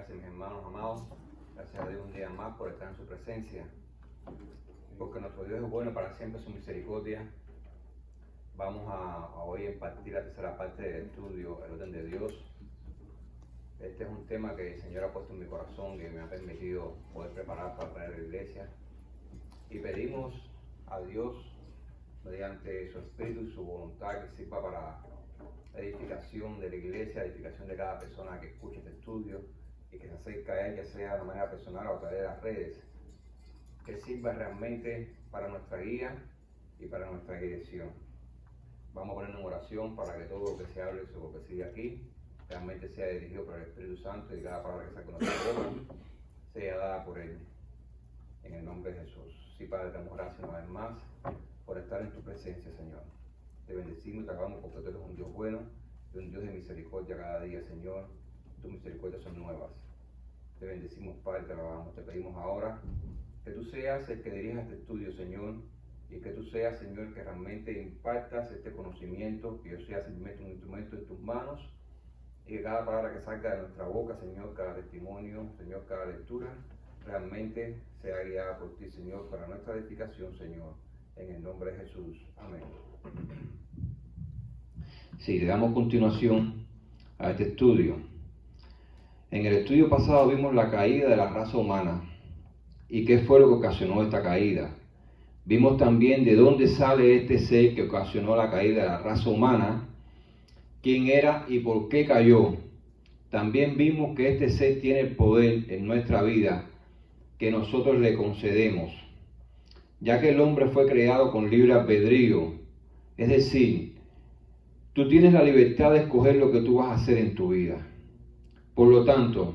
Gracias, mis hermanos amados. Gracias a Dios un día más por estar en su presencia. Porque nuestro Dios es bueno, para siempre su misericordia. Vamos a hoy impartir la tercera parte del estudio, el orden de Dios. Este es un tema que el Señor ha puesto en mi corazón y me ha permitido poder preparar para traer a la iglesia. Y pedimos a Dios, mediante su Espíritu y su voluntad, que sirva para la edificación de la iglesia, la edificación de cada persona que escuche este estudio y que se acerca a él, ya sea de manera personal o a través de las redes, que sirva realmente para nuestra guía y para nuestra dirección. Vamos a poner en oración para que todo lo que se hable y lo que se diga aquí realmente sea dirigido por el Espíritu Santo y cada palabra que salga de nuestra boca sea dada por él. En el nombre de Jesús. Sí, Padre, te damos gracias una vez más por estar en tu presencia, Señor. Te bendecimos y te alabamos porque tú eres un Dios bueno y un Dios de misericordia cada día, Señor. Tus misericordias son nuevas. Te bendecimos, Padre, te alabamos. Te pedimos ahora que tú seas el que dirija este estudio, Señor, y que tú seas, Señor, que realmente impartas este conocimiento, que yo sea simplemente un instrumento en tus manos, y que cada palabra que salga de nuestra boca, Señor, cada testimonio, Señor, cada lectura, realmente sea guiada por ti, Señor, para nuestra edificación, Señor, en el nombre de Jesús. Amén. Sí, le damos continuación a este estudio. En el estudio pasado vimos la caída de la raza humana y qué fue lo que ocasionó esta caída. Vimos también de dónde sale este ser que ocasionó la caída de la raza humana, quién era y por qué cayó. También vimos que este ser tiene el poder en nuestra vida que nosotros le concedemos, ya que el hombre fue creado con libre albedrío, es decir, tú tienes la libertad de escoger lo que tú vas a hacer en tu vida. Por lo tanto,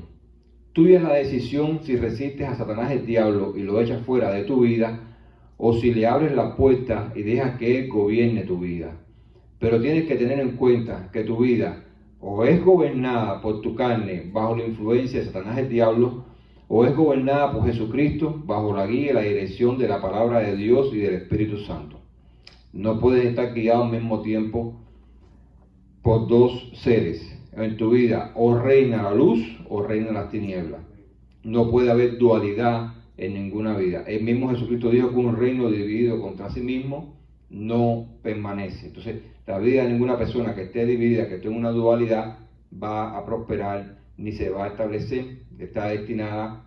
tuya es la decisión si resistes a Satanás el diablo y lo echas fuera de tu vida, o si le abres la puerta y dejas que él gobierne tu vida. Pero tienes que tener en cuenta que tu vida o es gobernada por tu carne bajo la influencia de Satanás el diablo, o es gobernada por Jesucristo bajo la guía y la dirección de la palabra de Dios y del Espíritu Santo. No puedes estar guiado al mismo tiempo por dos seres. En tu vida o reina la luz o reina las tinieblas. No puede haber dualidad en ninguna vida. El mismo Jesucristo dijo que un reino dividido contra sí mismo no permanece. Entonces, la vida de ninguna persona que esté dividida, que tenga una dualidad, va a prosperar ni se va a establecer. Está destinada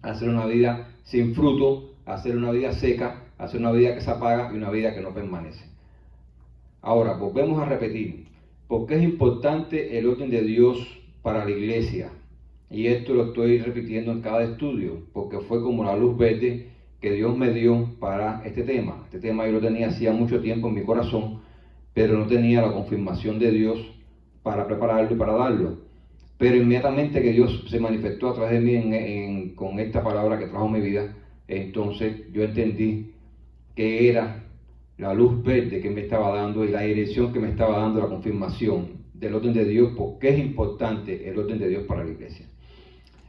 a hacer una vida sin fruto, a hacer una vida seca, a hacer una vida que se apaga y una vida que no permanece. Ahora, volvemos a repetir, ¿por qué es importante el orden de Dios para la iglesia? Y esto lo estoy repitiendo en cada estudio, porque fue como la luz verde que Dios me dio para este tema. Este tema yo lo tenía hacía mucho tiempo en mi corazón, pero no tenía la confirmación de Dios para prepararlo y para darlo. Pero inmediatamente que Dios se manifestó a través de mí con esta palabra que trajo mi vida, entonces yo entendí que era la luz verde que me estaba dando y la dirección que me estaba dando, la confirmación del orden de Dios, porque es importante el orden de Dios para la iglesia.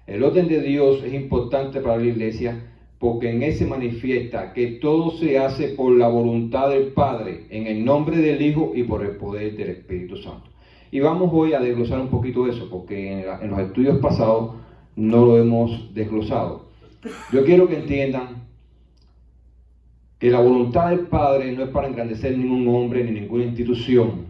El orden de Dios es importante para la iglesia porque en él se manifiesta que todo se hace por la voluntad del Padre, en el nombre del Hijo y por el poder del Espíritu Santo. Y vamos hoy a desglosar un poquito eso, porque en los estudios pasados no lo hemos desglosado. Yo quiero que entiendan que la voluntad del Padre no es para engrandecer ningún hombre ni ninguna institución.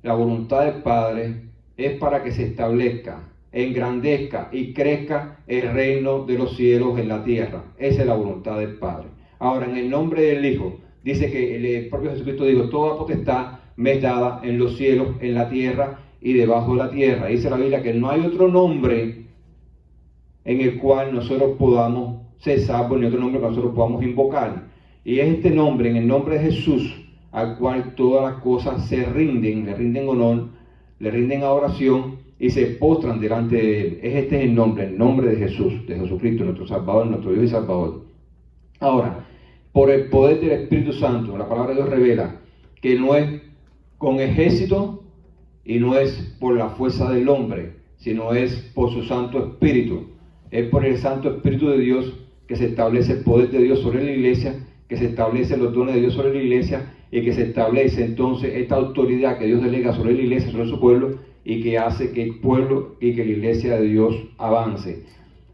La voluntad del Padre es para que se establezca, engrandezca y crezca el reino de los cielos en la tierra. Esa es la voluntad del Padre. Ahora, en el nombre del Hijo, dice que el propio Jesucristo dijo, toda potestad me es dada en los cielos, en la tierra y debajo de la tierra. Dice la Biblia que no hay otro nombre en el cual nosotros podamos ser salvos, ni otro nombre que nosotros podamos invocar. Y es este nombre, en el nombre de Jesús, al cual todas las cosas se rinden, le rinden honor, le rinden adoración y se postran delante de él. Este es el nombre de Jesús, de Jesucristo, nuestro Salvador, nuestro Dios y Salvador. Ahora, por el poder del Espíritu Santo, la palabra de Dios revela que no es con ejército y no es por la fuerza del hombre, sino es por su Santo Espíritu. Es por el Santo Espíritu de Dios que se establece el poder de Dios sobre la iglesia, que se establecen los dones de Dios sobre la iglesia y que se establece entonces esta autoridad que Dios delega sobre la iglesia, sobre su pueblo, y que hace que el pueblo y que la iglesia de Dios avance.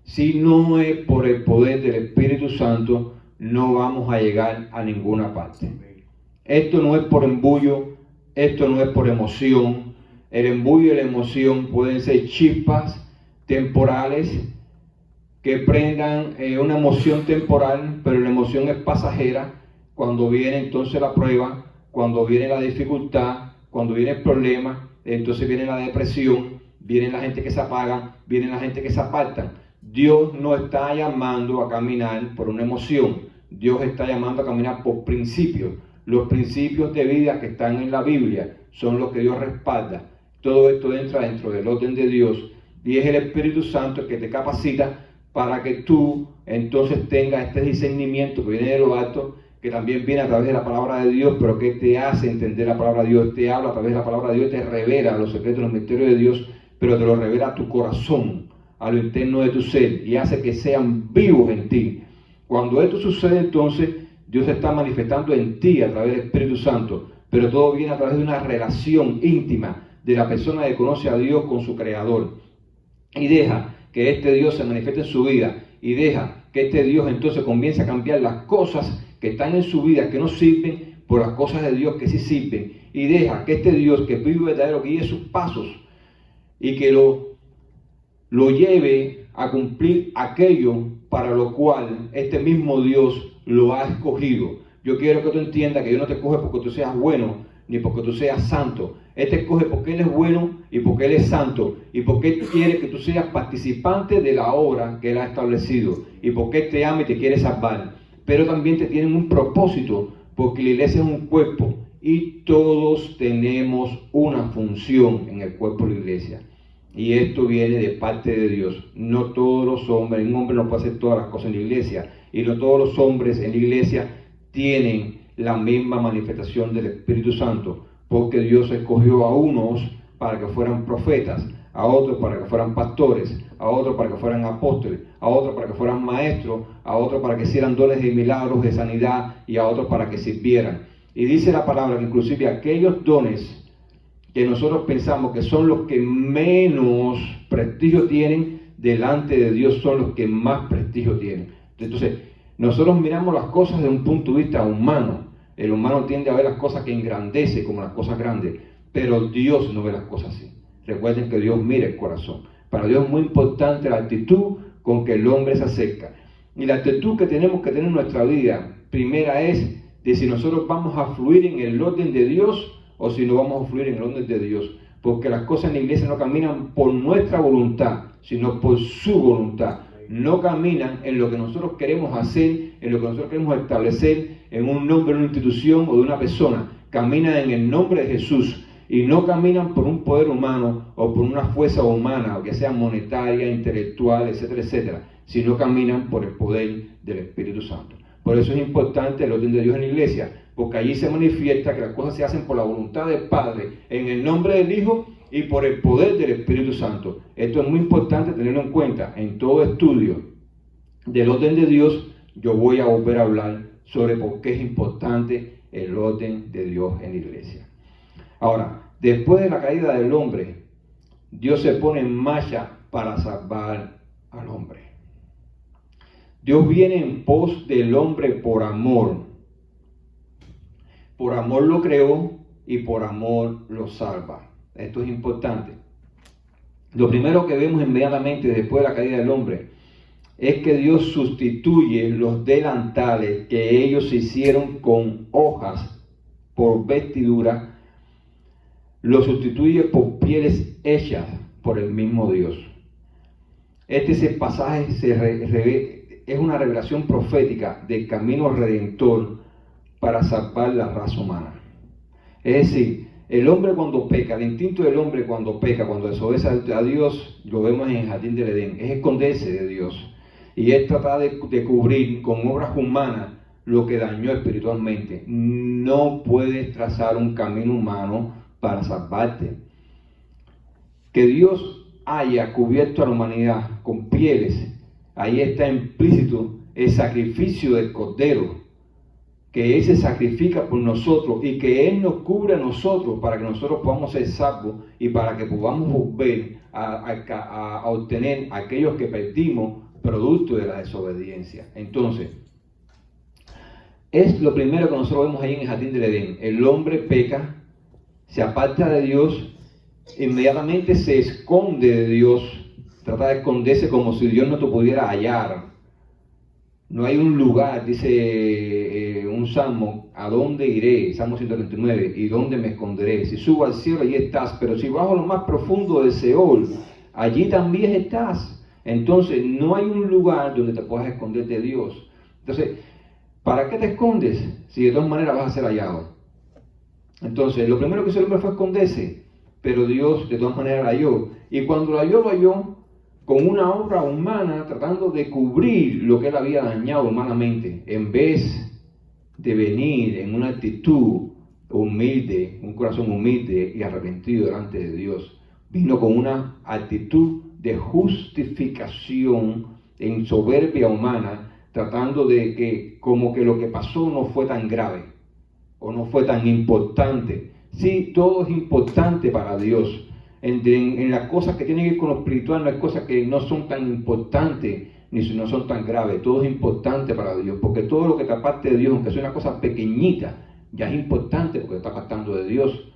Si no es por el poder del Espíritu Santo, no vamos a llegar a ninguna parte. Esto no es por embullo, esto no es por emoción. El embullo y la emoción pueden ser chispas temporales que prendan una emoción temporal, pero la emoción es pasajera. Cuando viene entonces la prueba, cuando viene la dificultad, cuando viene el problema, entonces viene la depresión, viene la gente que se apaga, viene la gente que se aparta. Dios no está llamando a caminar por una emoción, Dios está llamando a caminar por principios. Los principios de vida que están en la Biblia son los que Dios respalda. Todo esto entra dentro del orden de Dios y es el Espíritu Santo el que te capacita para que tú entonces tengas este discernimiento que viene de lo alto, que también viene a través de la palabra de Dios, pero que te hace entender la palabra de Dios, te habla a través de la palabra de Dios, te revela los secretos, los misterios de Dios, pero te lo revela a tu corazón, a lo interno de tu ser, y hace que sean vivos en ti. Cuando esto sucede, entonces Dios está manifestando en ti a través del Espíritu Santo, pero todo viene a través de una relación íntima de la persona que conoce a Dios con su Creador, y deja que este Dios se manifieste en su vida, y deja que este Dios entonces comience a cambiar las cosas que están en su vida que no sirven por las cosas de Dios que sí sirven, y deja que este Dios que vive verdadero guíe sus pasos y que lo lleve a cumplir aquello para lo cual este mismo Dios lo ha escogido. Yo quiero que tú entiendas que Dios no te escoge porque tú seas bueno ni porque tú seas santo. Él te escoge porque Él es bueno y porque Él es santo y porque Él quiere que tú seas participante de la obra que Él ha establecido y porque Él te ama y te quiere salvar. Pero también te tienen un propósito, porque la iglesia es un cuerpo y todos tenemos una función en el cuerpo de la iglesia. Y esto viene de parte de Dios. No todos los hombres, un hombre no puede hacer todas las cosas en la iglesia, y no todos los hombres en la iglesia tienen la misma manifestación del Espíritu Santo, porque Dios escogió a unos para que fueran profetas, a otros para que fueran pastores, a otros para que fueran apóstoles, a otros para que fueran maestros, a otros para que hicieran dones de milagros, de sanidad, y a otros para que sirvieran. Y dice la palabra que inclusive aquellos dones que nosotros pensamos que son los que menos prestigio tienen, delante de Dios son los que más prestigio tienen. Entonces, nosotros miramos las cosas desde un punto de vista humano. El humano tiende a ver las cosas que engrandece como las cosas grandes, pero Dios no ve las cosas así. Recuerden que Dios mira el corazón. Para Dios es muy importante la actitud con que el hombre se acerca. Y la actitud que tenemos que tener en nuestra vida, primera es de si nosotros vamos a fluir en el orden de Dios o si no vamos a fluir en el orden de Dios. Porque las cosas en la iglesia no caminan por nuestra voluntad, sino por su voluntad. No caminan en lo que nosotros queremos hacer, en lo que nosotros queremos establecer, en un nombre de una institución o de una persona. Caminan en el nombre de Jesús. Y no caminan por un poder humano o por una fuerza humana, o que sea monetaria, intelectual, etcétera, etcétera, sino caminan por el poder del Espíritu Santo. Por eso es importante el orden de Dios en la iglesia, porque allí se manifiesta que las cosas se hacen por la voluntad del Padre, en el nombre del Hijo y por el poder del Espíritu Santo. Esto es muy importante tenerlo en cuenta. En todo estudio del orden de Dios, yo voy a volver a hablar sobre por qué es importante el orden de Dios en la iglesia. Ahora, después de la caída del hombre, Dios se pone en marcha para salvar al hombre. Dios viene en pos del hombre por amor. Por amor lo creó y por amor lo salva. Esto es importante. Lo primero que vemos inmediatamente después de la caída del hombre es que Dios sustituye los delantales que ellos hicieron con hojas por vestidura, lo sustituye por pieles hechas por el mismo Dios. Este pasaje es una revelación profética del camino redentor para salvar la raza humana. Es decir, el hombre cuando peca, el instinto del hombre cuando peca, cuando desobedece a Dios, lo vemos en el jardín del Edén, es esconderse de Dios. Y es tratar de cubrir con obras humanas lo que dañó espiritualmente. No puedes trazar un camino humano para salvarte. Que Dios haya cubierto a la humanidad con pieles, ahí está implícito el sacrificio del Cordero, que Él se sacrifica por nosotros y que Él nos cubre a nosotros para que nosotros podamos ser salvos y para que podamos volver a obtener aquellos que perdimos producto de la desobediencia. Entonces, es lo primero que nosotros vemos ahí en el jardín del Edén. El hombre peca, se aparta de Dios, inmediatamente se esconde de Dios, trata de esconderse como si Dios no te pudiera hallar. No hay un lugar, dice un salmo, ¿a dónde iré? Salmo 139, ¿y dónde me esconderé? Si subo al cielo, allí estás, pero si bajo lo más profundo del Seol, allí también estás. Entonces, no hay un lugar donde te puedas esconder de Dios. Entonces, ¿para qué te escondes si de todas maneras vas a ser hallado? Entonces, lo primero que hizo el hombre fue esconderse, pero Dios de todas maneras lo halló. Y cuando lo halló con una obra humana, tratando de cubrir lo que él había dañado humanamente, en vez de venir en una actitud humilde, un corazón humilde y arrepentido delante de Dios, vino con una actitud de justificación en soberbia humana, tratando de que como que lo que pasó no fue tan grave o no fue tan importante. Sí, todo es importante para Dios. En las cosas que tienen que ver con lo espiritual, no hay cosas que no son tan importantes ni no son tan graves. Todo es importante para Dios, porque todo lo que te aparte de Dios, aunque sea una cosa pequeñita, ya es importante porque te está apartando de Dios.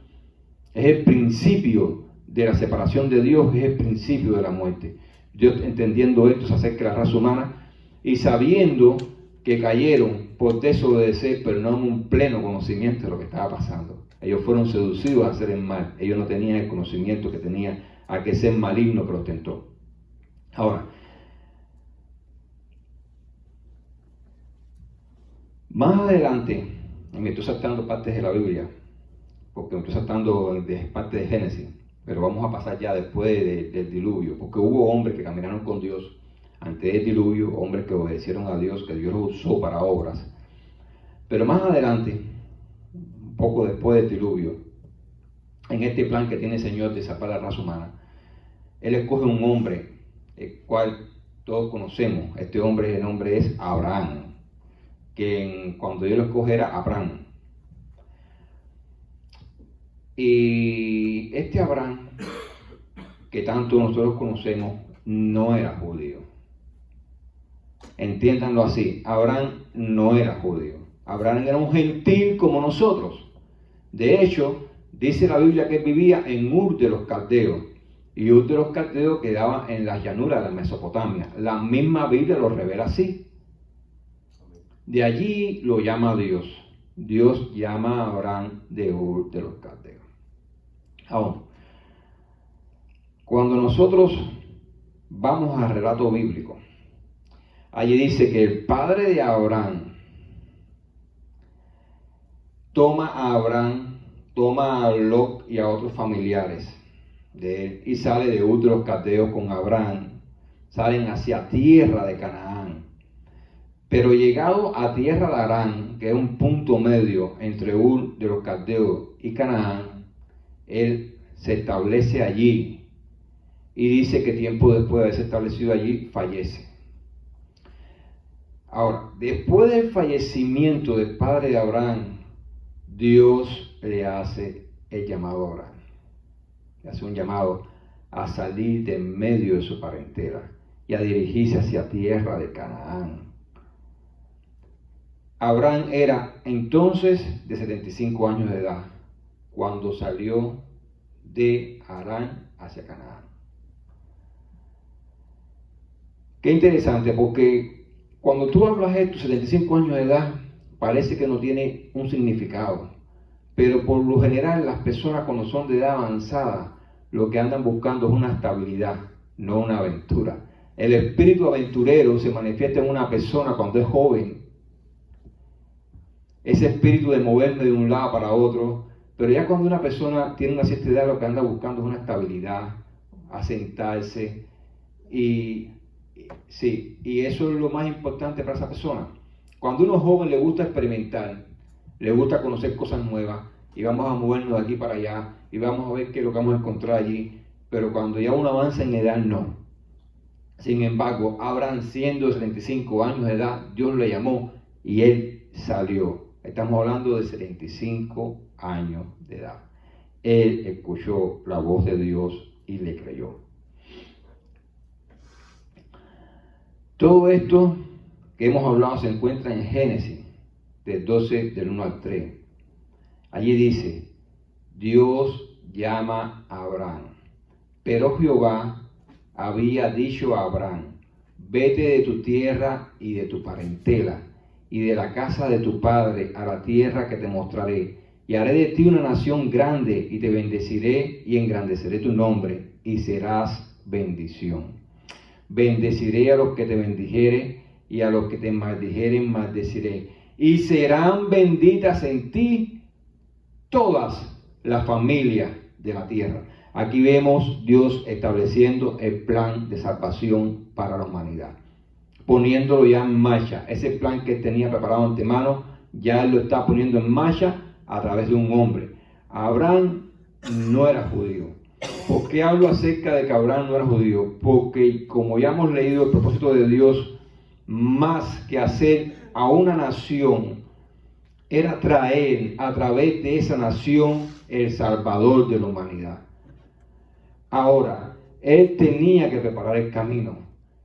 Es el principio de la separación de Dios, es el principio de la muerte. Dios, entendiendo esto, se acerca a la raza humana y sabiendo que cayeron por desobedecer, pero no en un pleno conocimiento de lo que estaba pasando. Ellos fueron seducidos a hacer el mal. Ellos no tenían el conocimiento que tenía aquel ser maligno que los tentó. Ahora, más adelante, me estoy saltando partes de la Biblia, porque me estoy saltando de parte de Génesis, pero vamos a pasar ya después del diluvio, porque hubo hombres que caminaron con Dios antes del diluvio, hombres que obedecieron a Dios, que Dios los usó para obras. Pero más adelante, un poco después del diluvio, en este plan que tiene el Señor de salvar la raza humana, Él escoge un hombre, el cual todos conocemos. Este hombre, el nombre es Abraham, que cuando Dios lo escoge era Abraham. Y este Abraham, que tanto nosotros conocemos, no era judío. Entiéndanlo así, Abraham no era judío. Abraham era un gentil como nosotros. De hecho, dice la Biblia que él vivía en Ur de los Caldeos. Y Ur de los Caldeos quedaba en las llanuras de Mesopotamia. La misma Biblia lo revela así. De allí lo llama Dios. Dios llama a Abraham de Ur de los Caldeos. Ahora, cuando nosotros vamos al relato bíblico, allí dice que el padre de Abraham toma a Lot y a otros familiares de él y sale de Ur de los Caldeos con Abraham. Salen hacia tierra de Canaán. Pero llegado a tierra de Harán, que es un punto medio entre Ur de los Caldeos y Canaán, él se establece allí y dice que tiempo después de haberse establecido allí, fallece. Ahora, después del fallecimiento del padre de Abraham, Dios le hace el llamado a Abraham. Le hace un llamado a salir de en medio de su parentela y a dirigirse hacia tierra de Canaán. Abraham era entonces de 75 años de edad cuando salió de Harán hacia Canaán. Qué interesante, porque cuando tú hablas de estos 75 años de edad, parece que no tiene un significado. Pero por lo general, las personas cuando son de edad avanzada, lo que andan buscando es una estabilidad, no una aventura. El espíritu aventurero se manifiesta en una persona cuando es joven. Ese espíritu de moverme de un lado para otro. Pero ya cuando una persona tiene una cierta edad, lo que anda buscando es una estabilidad, asentarse. Y eso es lo más importante para esa persona. Cuando uno es joven le gusta experimentar, le gusta conocer cosas nuevas, y vamos a movernos de aquí para allá, y vamos a ver qué es lo que vamos a encontrar allí. Pero cuando ya uno avanza en edad, no. Sin embargo, Abraham, siendo de 75 años de edad, Dios le llamó y él salió. Estamos hablando de 75 años de edad. Él escuchó la voz de Dios y le creyó. Todo esto que hemos hablado se encuentra en Génesis, del 12, del 1 al 3. Allí dice, Dios llama a Abraham, pero Jehová había dicho a Abraham, vete de tu tierra y de tu parentela y de la casa de tu padre a la tierra que te mostraré, y haré de ti una nación grande y te bendeciré y engrandeceré tu nombre y serás bendición. Bendeciré a los que te bendijere y a los que te maldijeren maldeciré, y serán benditas en ti todas las familias de la tierra. Aquí vemos Dios estableciendo el plan de salvación para la humanidad, poniéndolo ya en marcha. Ese plan que tenía preparado de antemano, ya Él lo está poniendo en marcha a través de un hombre. Abraham no era judío. ¿Por qué hablo acerca de que Abraham no era judío? Porque, como ya hemos leído, el propósito de Dios, más que hacer a una nación, era traer a través de esa nación el Salvador de la humanidad. Ahora, Él tenía que preparar el camino.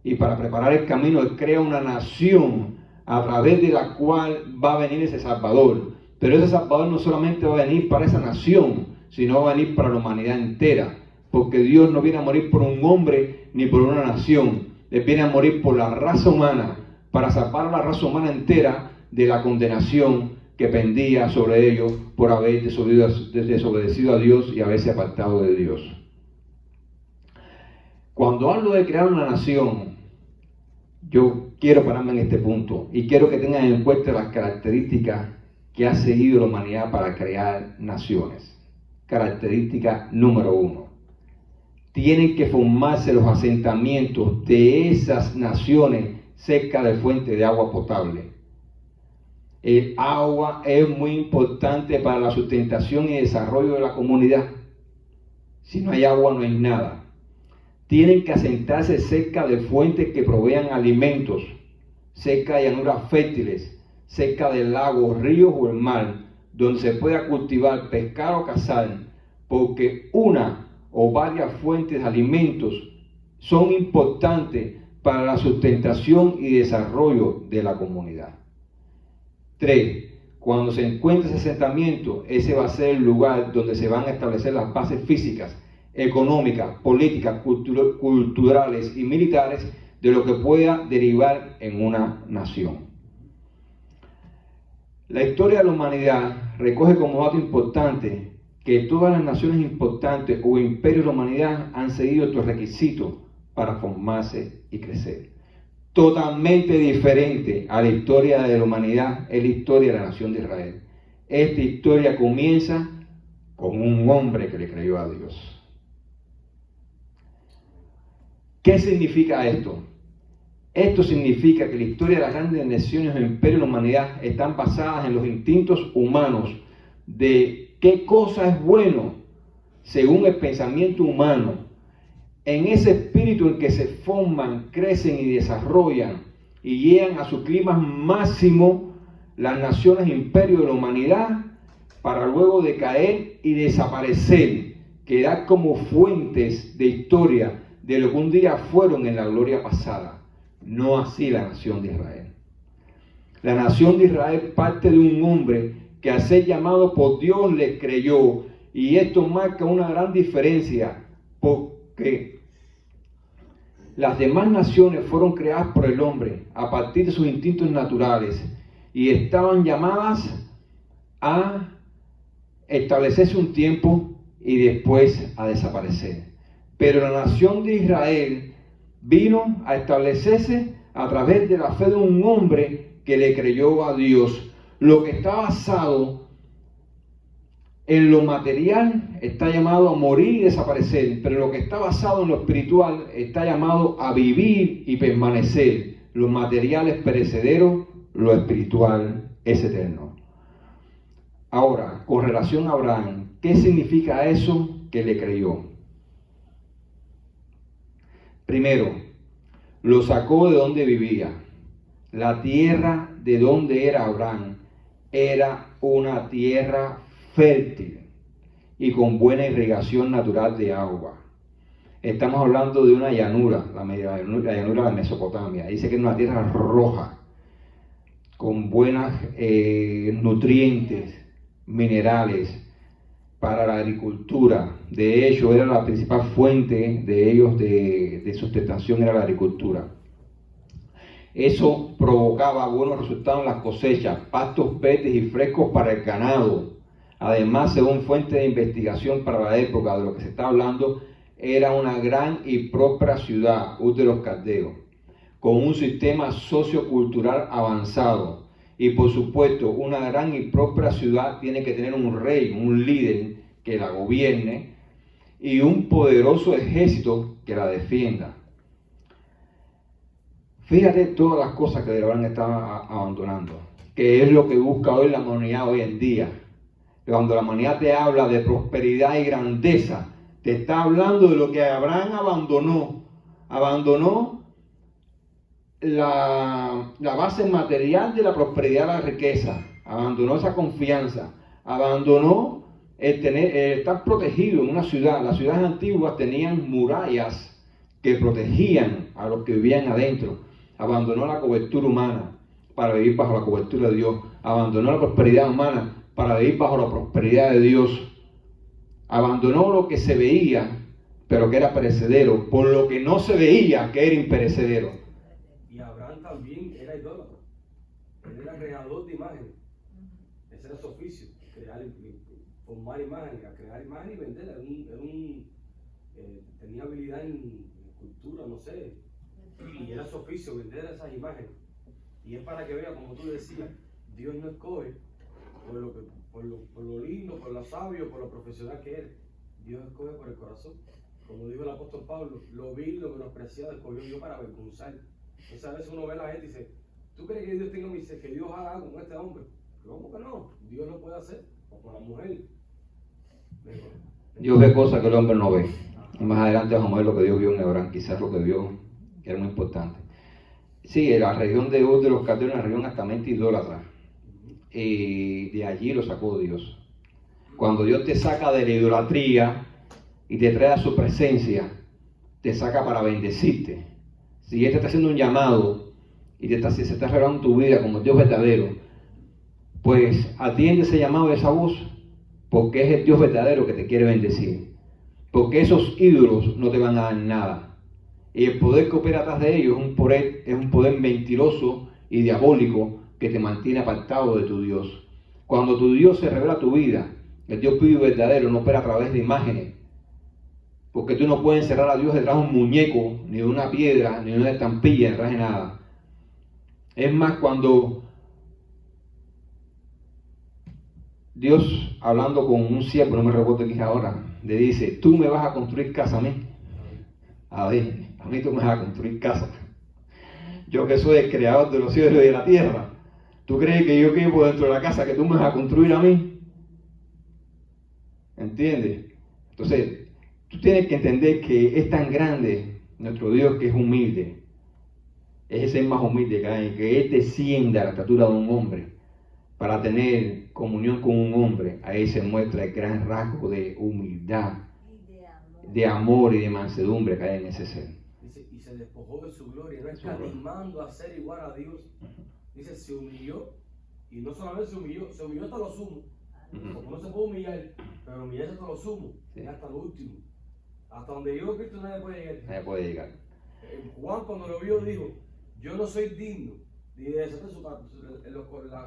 Y para preparar el camino, Él crea una nación a través de la cual va a venir ese Salvador. Pero ese Salvador no solamente va a venir para esa nación, sino va a venir para la humanidad entera. Porque Dios no viene a morir por un hombre ni por una nación. Él viene a morir por la raza humana, para salvar a la raza humana entera de la condenación que pendía sobre ellos por haber desobedecido a Dios y haberse apartado de Dios. Cuando hablo de crear una nación, yo quiero pararme en este punto y quiero que tengan en cuenta las características que ha seguido la humanidad para crear naciones. Característica número 1. Tienen que formarse los asentamientos de esas naciones cerca de fuentes de agua potable. El agua es muy importante para la sustentación y desarrollo de la comunidad. Si no hay agua, no hay nada. Tienen que asentarse cerca de fuentes que provean alimentos, cerca de llanuras fértiles, cerca de lagos, ríos o el mar, donde se pueda cultivar, pescar o cazar, porque una o varias fuentes de alimentos son importantes para la sustentación y desarrollo de la comunidad. 3. Cuando se encuentre ese asentamiento, ese va a ser el lugar donde se van a establecer las bases físicas, económicas, políticas, culturales y militares de lo que pueda derivar en una nación. La historia de la humanidad recoge como dato importante que todas las naciones importantes o imperios de la humanidad han seguido estos requisitos para formarse y crecer. Totalmente diferente a la historia de la humanidad es la historia de la nación de Israel. Esta historia comienza con un hombre que le creyó a Dios. ¿Qué significa esto? Esto significa que la historia de las grandes naciones o imperios de la humanidad están basadas en los instintos humanos de qué cosa es bueno según el pensamiento humano. En ese espíritu en que se forman, crecen y desarrollan y llegan a su clima máximo las naciones e imperios de la humanidad para luego decaer y desaparecer, quedar como fuentes de historia de lo que un día fueron en la gloria pasada. No así la nación de Israel. La nación de Israel parte de un hombre que al ser llamado por Dios le creyó, y esto marca una gran diferencia porque las demás naciones fueron creadas por el hombre a partir de sus instintos naturales y estaban llamadas a establecerse un tiempo y después a desaparecer. Pero la nación de Israel vino a establecerse a través de la fe de un hombre que le creyó a Dios. Lo que está basado en lo material está llamado a morir y desaparecer, pero lo que está basado en lo espiritual está llamado a vivir y permanecer. Lo material es perecedero, lo espiritual es eterno. Ahora, con relación a Abraham, ¿qué significa eso que le creyó? Primero, lo sacó de donde vivía, la tierra de donde era Abraham, era una tierra fértil y con buena irrigación natural de agua. Estamos hablando de una llanura, la llanura de Mesopotamia. Dice que es una tierra roja, con buenos nutrientes, minerales para la agricultura. De hecho, era la principal fuente de ellos de sustentación, era la agricultura. Eso provocaba buenos resultados en las cosechas, pastos verdes y frescos para el ganado. Además, según fuente de investigación para la época de lo que se está hablando, era una gran y próspera ciudad, Ur de los Caldeos, con un sistema sociocultural avanzado. Y por supuesto, una gran y próspera ciudad tiene que tener un rey, un líder que la gobierne y un poderoso ejército que la defienda. Fíjate todas las cosas que Deroboam estaba abandonando, que es lo que busca hoy la humanidad hoy en día. Cuando la humanidad te habla de prosperidad y grandeza, te está hablando de lo que Abraham abandonó. Abandonó la base material de la prosperidad, la riqueza. Abandonó esa confianza. Abandonó el estar protegido en una ciudad. Las ciudades antiguas tenían murallas que protegían a los que vivían adentro. Abandonó la cobertura humana para vivir bajo la cobertura de Dios. Abandonó la prosperidad humana para vivir bajo la prosperidad de Dios. Abandonó lo que se veía, pero que era perecedero, por lo que no se veía, que era imperecedero. Y Abraham también era idólatra. Él era creador de imágenes. Ese era su oficio, formar imágenes, crear imágenes y venderlas. Tenía habilidad en cultura, no sé. Y era su oficio, vender esas imágenes. Y es para que vea, como tú decías, Dios no escoge por lo lindo, por lo sabio, por lo profesional que eres. Dios escoge por el corazón. Como dijo el apóstol Pablo, lo vil, lo menospreciado, escogió Dios para avergonzar. Entonces a veces uno ve a la gente y dice, ¿tú crees que Dios tenga misericordia, que Dios haga algo con este hombre? ¿Cómo que no? Dios lo puede hacer, o con la mujer. Dios ve cosas que el hombre no ve. Y más adelante vamos a ver lo que Dios vio en Abraham, quizás lo que vio que era muy importante. Sí, la región de Ur de los Caldeos era una región altamente idólatra. Y de allí lo sacó Dios. Cuando Dios te saca de la idolatría y te trae a su presencia, te saca para bendecirte. Si Él te está haciendo un llamado y se está revelando tu vida como Dios verdadero, pues atiende ese llamado, esa voz, porque es el Dios verdadero que te quiere bendecir. Porque esos ídolos no te van a dar nada. Y el poder que opera atrás de ellos es un poder mentiroso y diabólico que te mantiene apartado de tu Dios. Cuando tu Dios se revela a tu vida, el Dios vivo y verdadero no opera a través de imágenes. Porque tú no puedes encerrar a Dios detrás de un muñeco, ni de una piedra, ni de una estampilla, detrás de nada. Es más, cuando Dios, hablando con un siervo, no me recuerdo quién es ahora, le dice, tú me vas a construir casa a mí. A mí tú me vas a construir casa. Yo que soy el creador de los cielos y de la tierra. ¿Tú crees que yo quepo dentro de la casa que tú me vas a construir a mí? ¿Entiendes? Entonces, tú tienes que entender que es tan grande nuestro Dios que es humilde. Es el ser más humilde que hay, que Él descienda a la estatura de un hombre para tener comunión con un hombre. Ahí se muestra el gran rasgo de humildad, de amor y de mansedumbre que hay en ese ser. Dice, y se despojó de su gloria, no está animando a ser igual a Dios. Dice, se humilló, y no solamente se humilló hasta lo sumo. Porque no se puede humillar, pero humillarse hasta lo sumo, sí. Hasta lo último. Hasta donde llegó Cristo nadie puede llegar. Nadie puede llegar. Juan cuando lo vio dijo, yo no soy digno de desatar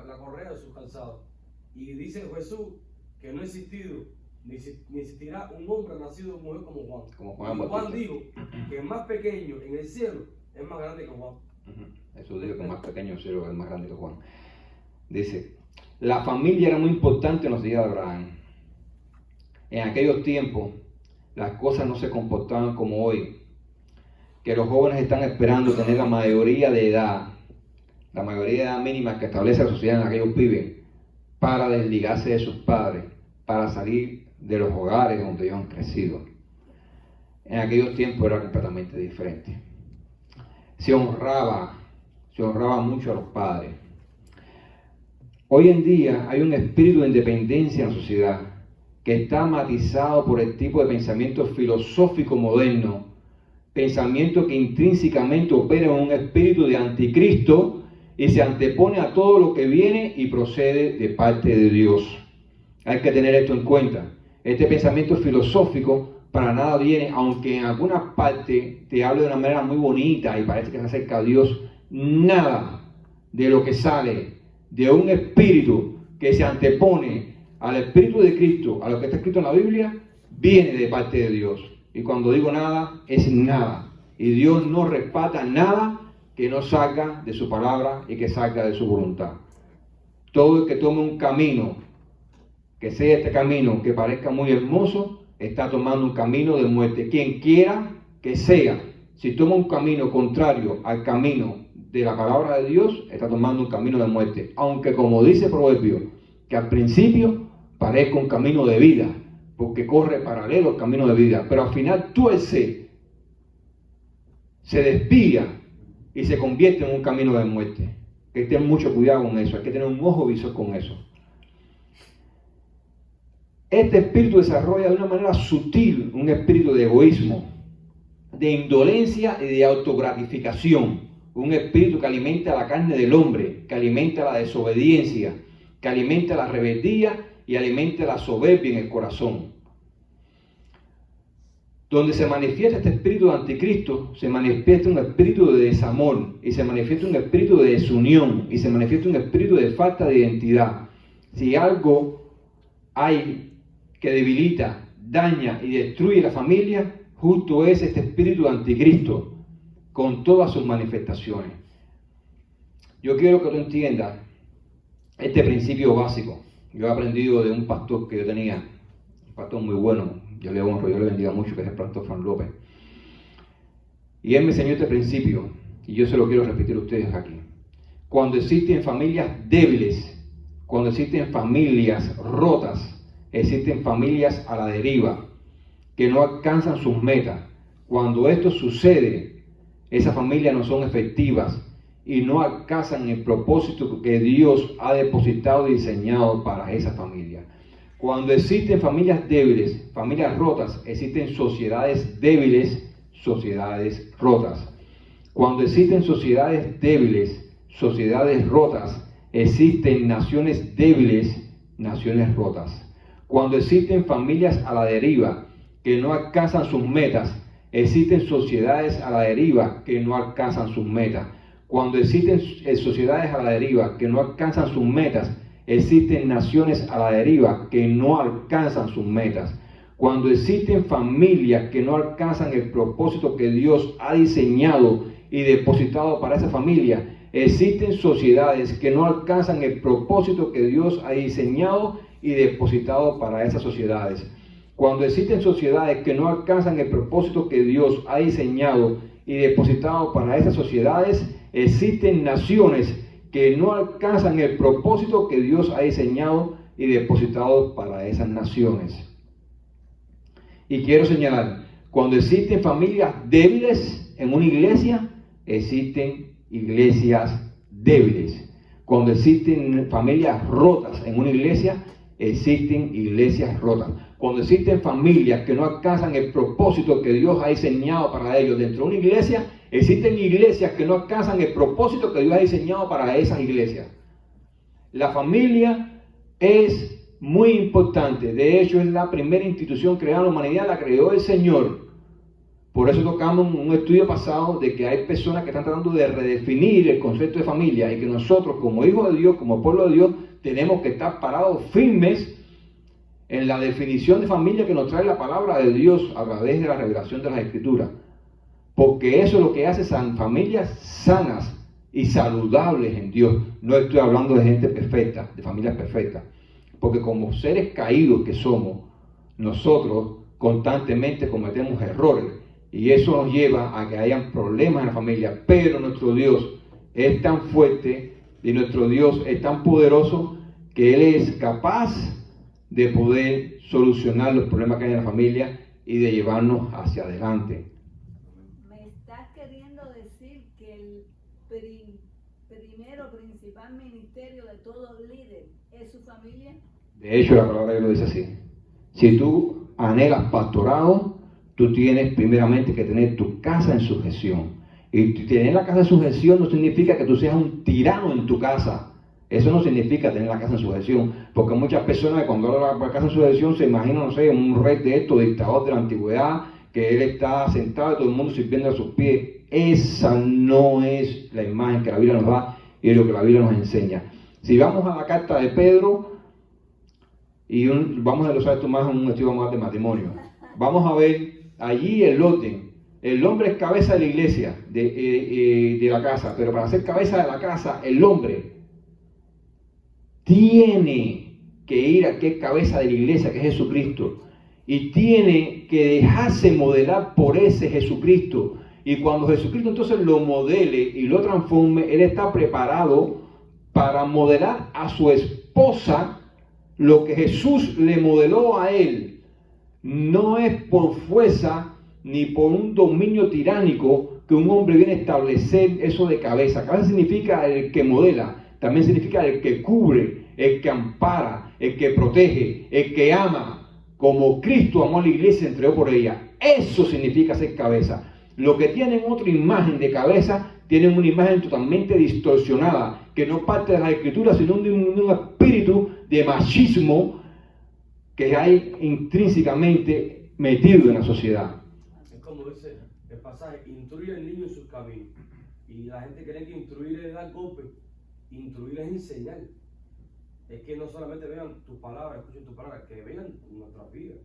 la correa de sus calzados. Y dice Jesús que no ha existido, ni existirá un hombre nacido de mujer como Juan. Y Juan dijo que el más pequeño en el cielo es más grande que Juan. Jesús dijo que el más pequeño en el cielo es más grande que Juan. Dice, la familia era muy importante en los días de Abraham. En aquellos tiempos las cosas no se comportaban como hoy, que los jóvenes están esperando tener la mayoría de edad mínima que establece la sociedad en la que ellos viven, para desligarse de sus padres, para salir de los hogares donde ellos han crecido. En aquellos tiempos era completamente diferente. Se honraba mucho a los padres. Hoy en día hay un espíritu de independencia en la sociedad que está matizado por el tipo de pensamiento filosófico moderno, pensamiento que intrínsecamente opera en un espíritu de anticristo y se antepone a todo lo que viene y procede de parte de Dios. Hay que tener esto en cuenta. Este pensamiento filosófico para nada viene, aunque en alguna parte te hable de una manera muy bonita y parece que se acerca a Dios, nada de lo que sale de un espíritu que se antepone al espíritu de Cristo, a lo que está escrito en la Biblia, viene de parte de Dios. Y cuando digo nada, es nada. Y Dios no respeta nada que no salga de su palabra y que salga de su voluntad. Todo el que tome un camino, que sea este camino que parezca muy hermoso, está tomando un camino de muerte. Quien quiera que sea, si toma un camino contrario al camino de la palabra de Dios, está tomando un camino de muerte. Aunque como dice el proverbio, que al principio parezca un camino de vida, porque corre paralelo al camino de vida, pero al final tuerce, se desvía y se convierte en un camino de muerte. Hay que tener mucho cuidado con eso, hay que tener un ojo visor con eso. Este espíritu desarrolla de una manera sutil un espíritu de egoísmo, de indolencia y de autogratificación. Un espíritu que alimenta la carne del hombre, que alimenta la desobediencia, que alimenta la rebeldía y alimenta la soberbia en el corazón. Donde se manifiesta este espíritu de anticristo, se manifiesta un espíritu de desamor, y se manifiesta un espíritu de desunión, y se manifiesta un espíritu de falta de identidad. Si algo hay que debilita, daña y destruye la familia, justo es este espíritu de anticristo, con todas sus manifestaciones. Yo quiero que tú entiendas este principio básico. Yo he aprendido de un pastor que yo tenía, un pastor muy bueno, yo le honro, yo le bendiga mucho, que es el pastor Fran López. Y él me enseñó este principio, y yo se lo quiero repetir a ustedes aquí. Cuando existen familias débiles, cuando existen familias rotas, existen familias a la deriva, que no alcanzan sus metas. Cuando esto sucede, esas familias no son efectivas y no alcanzan el propósito que Dios ha depositado y diseñado para esa familia. Cuando existen familias débiles, familias rotas, existen sociedades débiles, sociedades rotas. Cuando existen sociedades débiles, sociedades rotas, existen naciones débiles, naciones rotas. Cuando existen familias a la deriva que no alcanzan sus metas, existen sociedades a la deriva que no alcanzan sus metas. Cuando existen sociedades a la deriva que no alcanzan sus metas, existen naciones a la deriva que no alcanzan sus metas. Cuando existen familias que no alcanzan el propósito que Dios ha diseñado y depositado para esa familia, existen sociedades que no alcanzan el propósito que Dios ha diseñado y depositado para esas sociedades. Cuando existen sociedades que no alcanzan el propósito que Dios ha diseñado y depositado para esas sociedades, existen naciones que no alcanzan el propósito que Dios ha diseñado y depositado para esas naciones. Y quiero señalar, cuando existen familias débiles en una iglesia, existen iglesias débiles. Cuando existen familias rotas en una iglesia, existen iglesias rotas. Cuando existen familias que no alcanzan el propósito que Dios ha diseñado para ellos dentro de una iglesia, existen iglesias que no alcanzan el propósito que Dios ha diseñado para esas iglesias. La familia es muy importante. De hecho, es la primera institución creada en la humanidad, la creó el Señor. Por eso tocamos un estudio pasado de que hay personas que están tratando de redefinir el concepto de familia y que nosotros, como hijos de Dios, como pueblo de Dios, tenemos que estar parados firmes en la definición de familia que nos trae la palabra de Dios a través de la revelación de las Escrituras. Porque eso es lo que hace familias sanas y saludables en Dios. No estoy hablando de gente perfecta, de familias perfectas. Porque como seres caídos que somos, nosotros constantemente cometemos errores. Y eso nos lleva a que hayan problemas en la familia. Pero nuestro Dios es tan fuerte y nuestro Dios es tan poderoso que Él es capaz de poder solucionar los problemas que hay en la familia y de llevarnos hacia adelante. Me estás queriendo decir que primero principal ministerio de todo líder es su familia? De hecho, la palabra de Dios lo dice así. Si tú anhelas pastorado, tú tienes primeramente que tener tu casa en sujeción. Y tener la casa en sujeción no significa que tú seas un tirano en tu casa. Eso no significa tener la casa en sujeción. Porque muchas personas cuando hablan de la casa en sujeción se imaginan, no sé, un rey de estos, dictador de la antigüedad, que él está sentado y todo el mundo sirviendo a sus pies. Esa no es la imagen que la Biblia nos da y lo que la Biblia nos enseña. Si vamos a la carta de Pedro, y vamos a desglosar esto más en un estudio más de matrimonio, vamos a ver allí el orden. El hombre es cabeza de la iglesia, de la casa, pero para ser cabeza de la casa, el hombre tiene que ir a que es cabeza de la iglesia, que es Jesucristo, y tiene que dejarse modelar por ese Jesucristo. Y cuando Jesucristo entonces lo modele y lo transforme, él está preparado para modelar a su esposa lo que Jesús le modeló a él. No es por fuerza ni por un dominio tiránico que un hombre viene a establecer eso de cabeza. Cabeza significa el que modela, también significa el que cubre, el que ampara, el que protege, el que ama, como Cristo amó a la iglesia y se entregó por ella. Eso significa ser cabeza. Los que tienen otra imagen de cabeza tienen una imagen totalmente distorsionada, que no parte de las escrituras, sino de un espíritu de machismo que hay intrínsecamente metido en la sociedad. Es como dice el pasaje, instruye al niño en sus caminos. Y la gente cree que instruir es dar golpe, instruir es enseñar. Es que no solamente vean tus palabras, escuchen tus palabras, que vean nuestras vidas.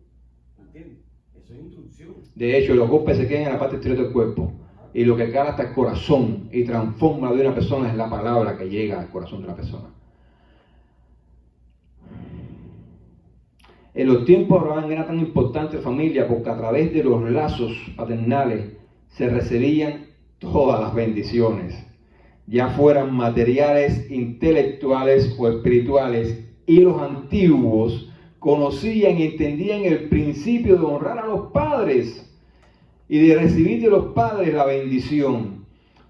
¿Entiendes? Eso es instrucción. De hecho, los golpes se quedan en la parte exterior del cuerpo. Y lo que cala hasta el corazón y transforma de una persona es la palabra que llega al corazón de la persona. En los tiempos de Abraham era tan importante la familia porque a través de los lazos paternales se recibían todas las bendiciones, ya fueran materiales, intelectuales o espirituales, y los antiguos conocían y entendían el principio de honrar a los padres y de recibir de los padres la bendición.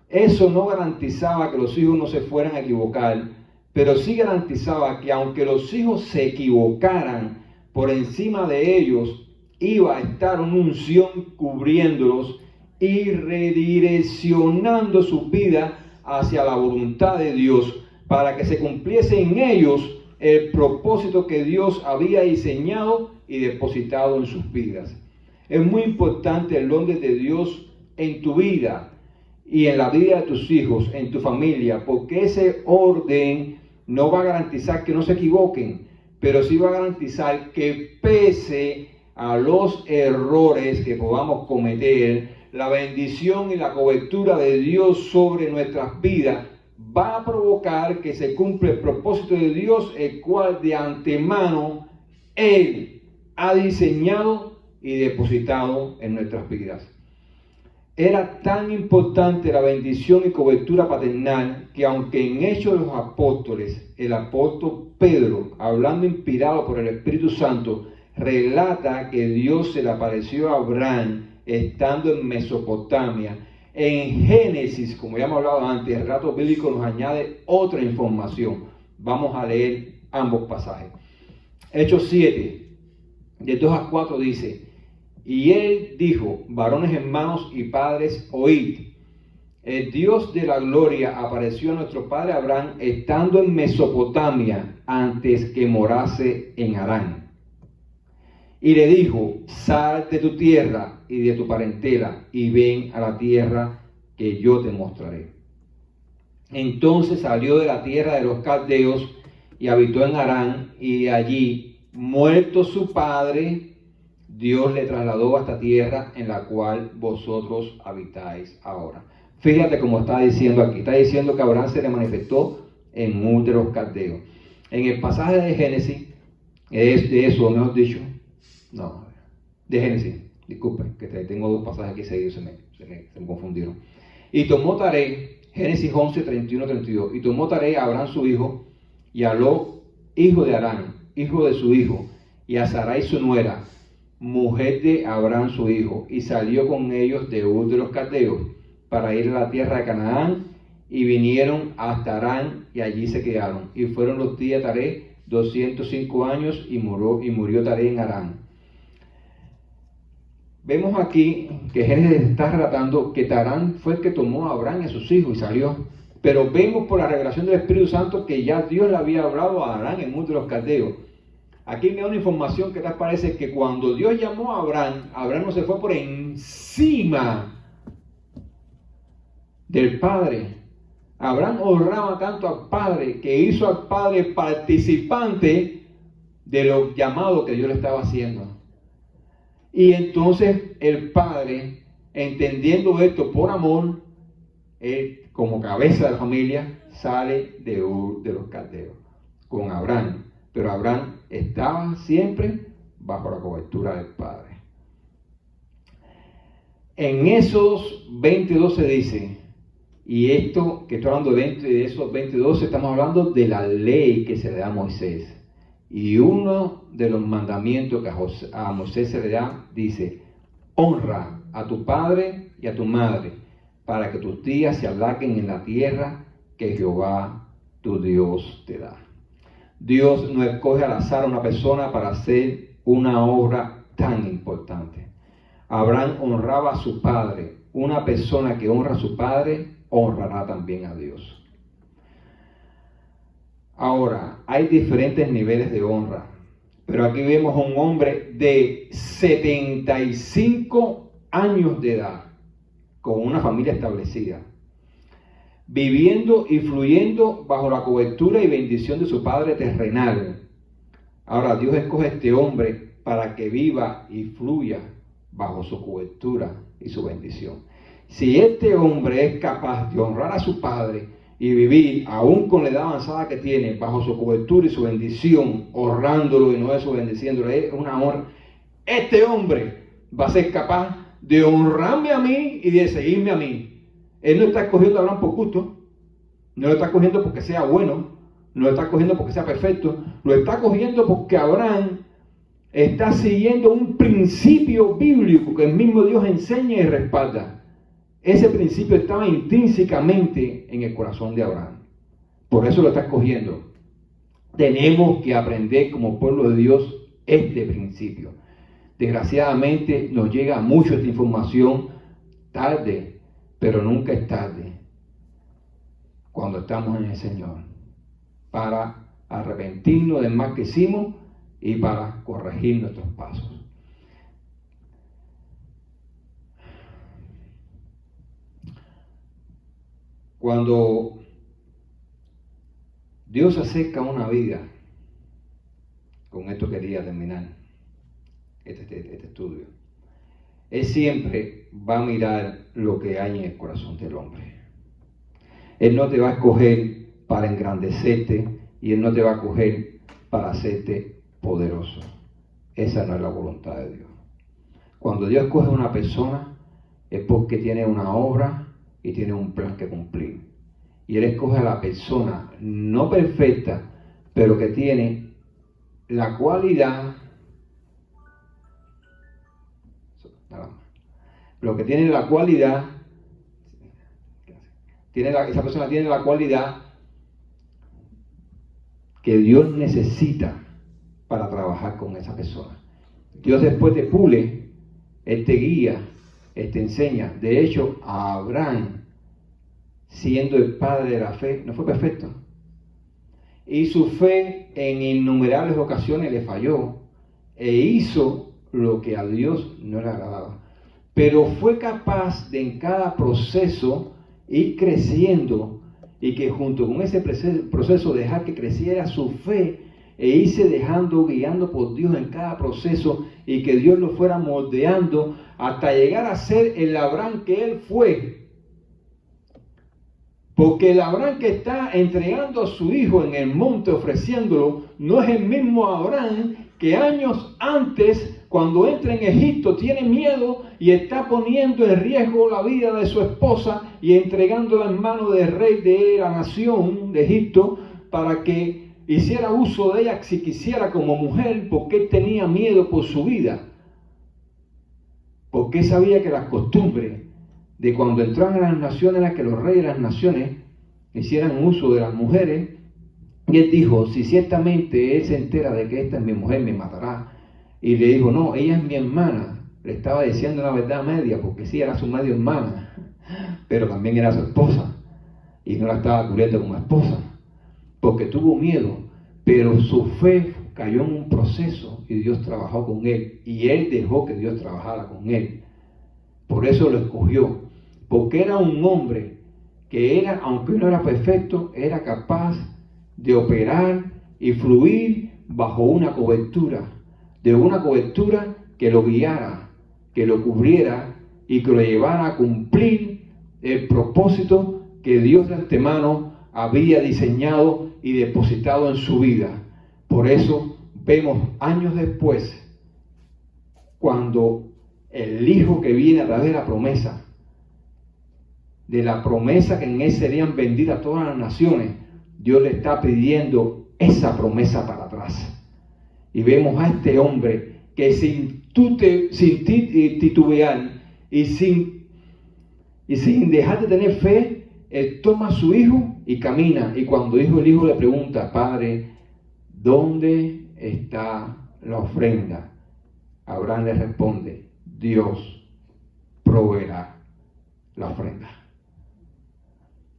Eso no garantizaba que los hijos no se fueran a equivocar, pero sí garantizaba que aunque los hijos se equivocaran, por encima de ellos iba a estar una unción cubriéndolos y redireccionando su vida hacia la voluntad de Dios para que se cumpliese en ellos el propósito que Dios había diseñado y depositado en sus vidas. Es muy importante el orden de Dios en tu vida y en la vida de tus hijos, en tu familia, porque ese orden no va a garantizar que no se equivoquen, pero sí va a garantizar que pese a los errores que podamos cometer, la bendición y la cobertura de Dios sobre nuestras vidas va a provocar que se cumpla el propósito de Dios, el cual de antemano Él ha diseñado y depositado en nuestras vidas. Era tan importante la bendición y cobertura paternal que aunque en Hechos de los Apóstoles, el apóstol Pedro, hablando inspirado por el Espíritu Santo, relata que Dios se le apareció a Abraham estando en Mesopotamia, en Génesis, como ya hemos hablado antes, el relato bíblico nos añade otra información. Vamos a leer ambos pasajes. Hechos 7, de 2 a 4 dice: y él dijo, varones hermanos y padres, oíd. El Dios de la gloria apareció a nuestro padre Abraham estando en Mesopotamia antes que morase en Harán. Y le dijo, sal de tu tierra y de tu parentela y ven a la tierra que yo te mostraré. Entonces salió de la tierra de los caldeos y habitó en Harán, y allí, muerto su padre, Dios le trasladó a esta tierra en la cual vosotros habitáis ahora. Fíjate cómo está diciendo aquí. Está diciendo que Abraham se le manifestó en Ur de los caldeos. En el pasaje de Génesis, es de eso, mejor dicho, no, de Génesis, disculpen, que tengo dos pasajes aquí seguidos, se me confundieron. Y tomó Taré, Génesis 11, 31, 32, y tomó Taré a Abraham su hijo, y a Lot, hijo de Harán, hijo de su hijo, y a Sarai su nuera, mujer de Abraham su hijo, y salió con ellos de Ur de los caldeos, para ir a la tierra de Canaán, y vinieron hasta Harán y allí se quedaron. Y fueron los días de Taré 205 años y murió Taré en Harán. Vemos aquí que Génesis está relatando que Tarán fue el que tomó a Abraham y a sus hijos y salió. Pero vemos por la revelación del Espíritu Santo que ya Dios le había hablado a Abraham en Ur de los Caldeos. Aquí me da una información que tal parece que cuando Dios llamó a Abraham, Abraham no se fue por encima del Padre. Abraham honraba tanto al Padre que hizo al Padre participante de lo llamado que Dios le estaba haciendo. Y entonces el Padre, entendiendo esto por amor, él, como cabeza de la familia, sale de Ur de los Caldeos con Abraham. Pero Abraham estaba siempre bajo la cobertura del Padre. En esos 22 se dice, y esto que estoy hablando de esos 22, estamos hablando de la ley que se le da a Moisés. Y uno de los mandamientos que a Moisés se le da, dice, honra a tu padre y a tu madre, para que tus días se alarguen en la tierra que Jehová tu Dios te da. Dios no escoge al azar a una persona para hacer una obra tan importante. Abraham honraba a su padre. Una persona que honra a su padre, honrará también a Dios. Ahora, hay diferentes niveles de honra, pero aquí vemos a un hombre de 75 años de edad, con una familia establecida, viviendo y fluyendo bajo la cobertura y bendición de su padre terrenal. Ahora, Dios escoge a este hombre para que viva y fluya bajo su cobertura y su bendición. Si este hombre es capaz de honrar a su padre y vivir, aún con la edad avanzada que tiene, bajo su cobertura y su bendición, honrándolo y no eso bendiciéndolo, es una honra. Este hombre va a ser capaz de honrarme a mí y de seguirme a mí. Él no está escogiendo a Abraham por gusto, no lo está escogiendo porque sea bueno, no lo está escogiendo porque sea perfecto, lo está escogiendo porque Abraham está siguiendo un principio bíblico que el mismo Dios enseña y respalda. Ese principio estaba intrínsecamente en el corazón de Abraham. Por eso lo está escogiendo. Tenemos que aprender como pueblo de Dios este principio. Desgraciadamente nos llega mucho esta información tarde, pero nunca es tarde cuando estamos en el Señor, para arrepentirnos del mal que hicimos y para corregir nuestros pasos. Cuando Dios acerca una vida, con esto quería terminar este estudio, Él siempre va a mirar lo que hay en el corazón del hombre. Él no te va a escoger para engrandecerte y Él no te va a escoger para hacerte poderoso. Esa no es la voluntad de Dios. Cuando Dios escoge a una persona es porque tiene una obra y tiene un plan que cumplir. Y Él escoge a la persona no perfecta, pero que tiene la cualidad, esa persona tiene la cualidad que Dios necesita para trabajar con esa persona. Dios después te pule, Él te guía, Él te enseña. De hecho, a Abraham, siendo el padre de la fe, no fue perfecto. Y su fe en innumerables ocasiones le falló e hizo lo que a Dios no le agradaba. Pero fue capaz de en cada proceso ir creciendo y que junto con ese proceso dejar que creciera su fe e irse guiando por Dios en cada proceso y que Dios lo fuera moldeando hasta llegar a ser el Abraham que él fue. Porque el Abraham que está entregando a su hijo en el monte ofreciéndolo no es el mismo Abraham que años antes, cuando entra en Egipto, tiene miedo y está poniendo en riesgo la vida de su esposa y entregándola en manos del rey de la nación de Egipto para que hiciera uso de ella si quisiera como mujer, porque él tenía miedo por su vida. Porque sabía que las costumbres de cuando entraban a las naciones era que los reyes de las naciones hicieran uso de las mujeres. Y él dijo, si ciertamente él se entera de que esta es mi mujer, me matará. Y le dijo, no, ella es mi hermana. Le estaba diciendo la verdad media, porque sí era su medio hermana, pero también era su esposa. Y no la estaba cubriendo como esposa, porque tuvo miedo, pero su fe cayó en un proceso y Dios trabajó con él. Y él dejó que Dios trabajara con él. Por eso lo escogió, porque era un hombre que era, aunque no era perfecto, era capaz de operar y fluir bajo una cobertura, de una cobertura que lo guiara, que lo cubriera y que lo llevara a cumplir el propósito que Dios de antemano había diseñado y depositado en su vida. Por eso vemos años después, cuando el Hijo que viene a través de la promesa que en él serían benditas todas las naciones, Dios le está pidiendo esa promesa para atrás. Y vemos a este hombre que sin titubear y sin dejar de tener fe, él toma a su hijo y camina. Y cuando el hijo le pregunta, Padre, ¿dónde está la ofrenda? Abraham le responde, Dios proveerá la ofrenda.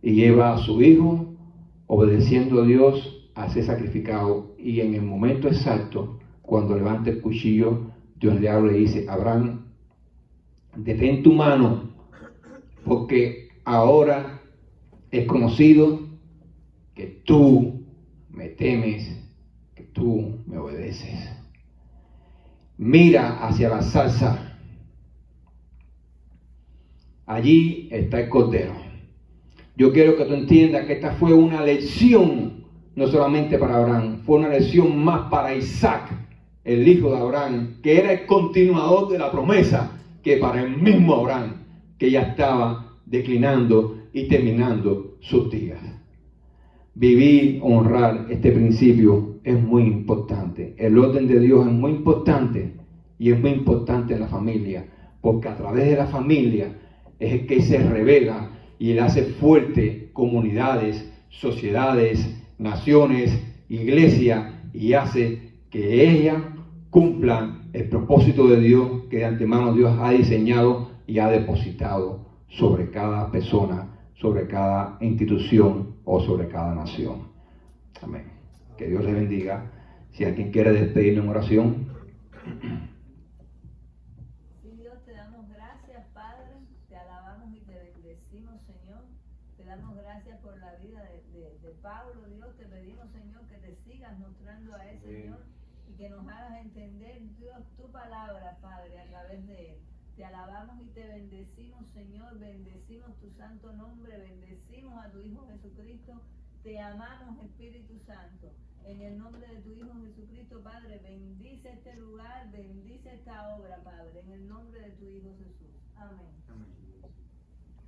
Y lleva a su hijo, obedeciendo a Dios, a ser sacrificado. Y en el momento exacto, cuando levanta el cuchillo, Dios le habla y dice, Abraham, detén tu mano, porque ahora es conocido que tú me temes, que tú me obedeces. Mira hacia la zarza. Allí está el cordero. Yo quiero que tú entiendas que esta fue una lección, no solamente para Abraham, fue una lección más para Isaac, el hijo de Abraham, que era el continuador de la promesa, que para el mismo Abraham, que ya estaba declinando y terminando sus días. Vivir, honrar este principio es muy importante. El orden de Dios es muy importante y es muy importante en la familia, porque a través de la familia es el que se revela y él hace fuerte comunidades, sociedades, naciones, iglesias, y hace que ellas cumplan el propósito de Dios que de antemano Dios ha diseñado y ha depositado sobre cada persona, sobre cada institución o sobre cada nación. Amén. Que Dios les bendiga. Si alguien quiere despedirme en oración. Sí, Dios, te damos gracias, Padre, te alabamos y te bendecimos, Señor. Te damos gracias por la vida de Pablo, Dios. Te pedimos, Señor, que te sigas mostrando a él, Señor, y que nos hagas entender, Dios, tu palabra, Padre, a través de él. Te alabamos y te bendecimos, Señor, bendecimos tu santo nombre, bendecimos a tu Hijo Jesucristo, te amamos, Espíritu Santo. En el nombre de tu Hijo Jesucristo, Padre, bendice este lugar, bendice esta obra, Padre, en el nombre de tu Hijo Jesús. Amén. Amén.